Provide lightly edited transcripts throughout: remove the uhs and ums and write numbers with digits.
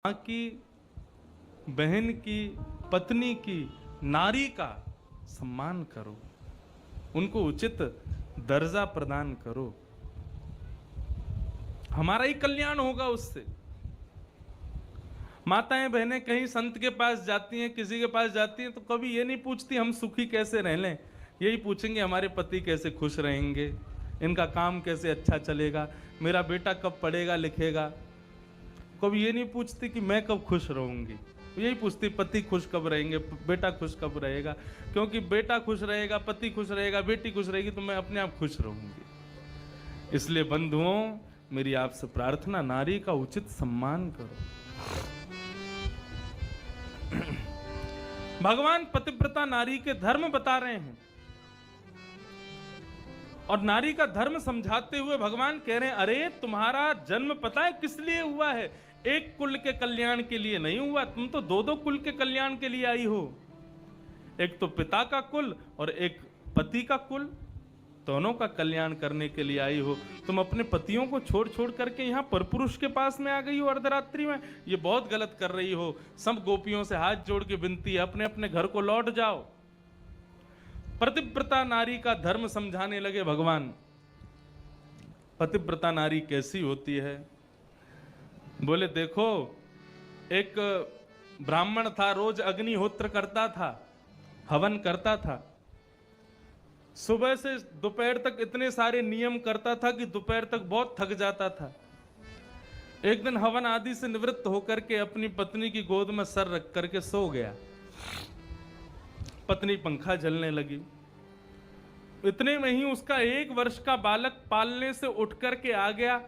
माँ की, बहन की, पत्नी की, नारी का सम्मान करो, उनको उचित दर्जा प्रदान करो। हमारा ही कल्याण होगा उससे। माताएं बहनें कहीं संत के पास जाती हैं, किसी के पास जाती हैं, तो कभी ये नहीं पूछती हम सुखी कैसे रह लें, यही पूछेंगे हमारे पति कैसे खुश रहेंगे, इनका काम कैसे अच्छा चलेगा, मेरा बेटा कब पढ़ेगा लिखेगा। कभी ये नहीं पूछती कि मैं कब खुश रहूंगी, यही पूछती पति खुश कब रहेंगे, बेटा खुश कब रहेगा। क्योंकि बेटा खुश रहेगा, पति खुश रहेगा, बेटी खुश रहेगी, तो मैं अपने आप खुश रहूंगी। इसलिए बंधुओं, मेरी आपसे प्रार्थना, नारी का उचित सम्मान करो। भगवान पतिव्रता नारी के धर्म बता रहे हैं, और नारी का धर्म समझाते हुए भगवान कह रहे हैं, अरे तुम्हारा जन्म पता है किस लिए हुआ है? एक कुल के कल्याण के लिए नहीं हुआ, तुम तो दो दो कुल के कल्याण के लिए आई हो। एक तो पिता का कुल और एक पति का कुल, दोनों का कल्याण करने के लिए आई हो। तुम अपने पतियों को छोड़ छोड़ करके यहाँ परपुरुष के पास में आ गई हो अर्धरात्रि में, ये बहुत गलत कर रही हो। सब गोपियों से हाथ जोड़ के विनती है, अपने अपने घर को लौट जाओ। पतिव्रता नारी का धर्म समझाने लगे भगवान। पतिव्रता नारी कैसी होती है? बोले देखो, एक ब्राह्मण था, रोज अग्निहोत्र करता था, हवन करता था, सुबह से दोपहर तक इतने सारे नियम करता था कि दोपहर तक बहुत थक जाता था। एक दिन हवन आदि से निवृत्त होकर के अपनी पत्नी की गोद में सर रख करके सो गया। पत्नी पंखा झलने लगी। इतने में ही उसका 1 वर्ष का बालक पालने से उठ करके आ गया।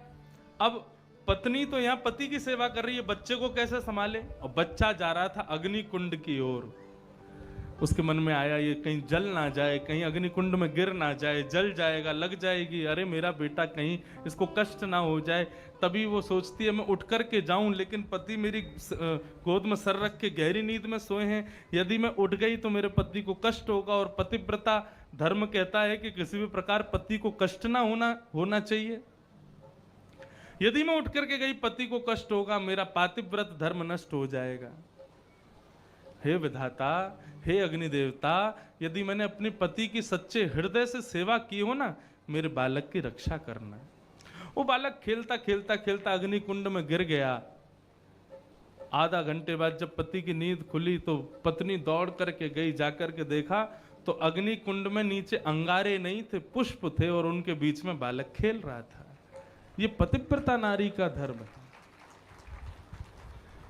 अब पत्नी तो यहाँ पति की सेवा कर रही है, बच्चे को कैसे संभाले? और बच्चा जा रहा था अग्नि कुंड की ओर। उसके मन में आया, ये कहीं जल ना जाए, कहीं अग्नि कुंड में गिर ना जाए, जल जाएगा, लग जाएगी, अरे मेरा बेटा कहीं इसको कष्ट ना हो जाए। तभी वो सोचती है मैं उठ करके जाऊं, लेकिन पति मेरी गोद में सर रख के गहरी नींद में सोए हैं, यदि मैं उठ गई तो मेरे पति को कष्ट होगा। और पतिव्रता धर्म कहता है कि किसी भी प्रकार पति को कष्ट ना होना चाहिए। यदि मैं उठ करके गई, पति को कष्ट होगा, मेरा पातिव्रत धर्म नष्ट हो जाएगा। हे विधाता, हे अग्निदेवता, यदि मैंने अपने पति की सच्चे हृदय से सेवा की हो ना, मेरे बालक की रक्षा करना। वो बालक खेलता खेलता खेलता अग्नि कुंड में गिर गया। आधा घंटे बाद जब पति की नींद खुली तो पत्नी दौड़ करके गई, जाकर के देखा तो अग्नि कुंड में नीचे अंगारे नहीं थे, पुष्प थे, और उनके बीच में बालक खेल रहा था। ये पतिव्रता नारी का धर्म है।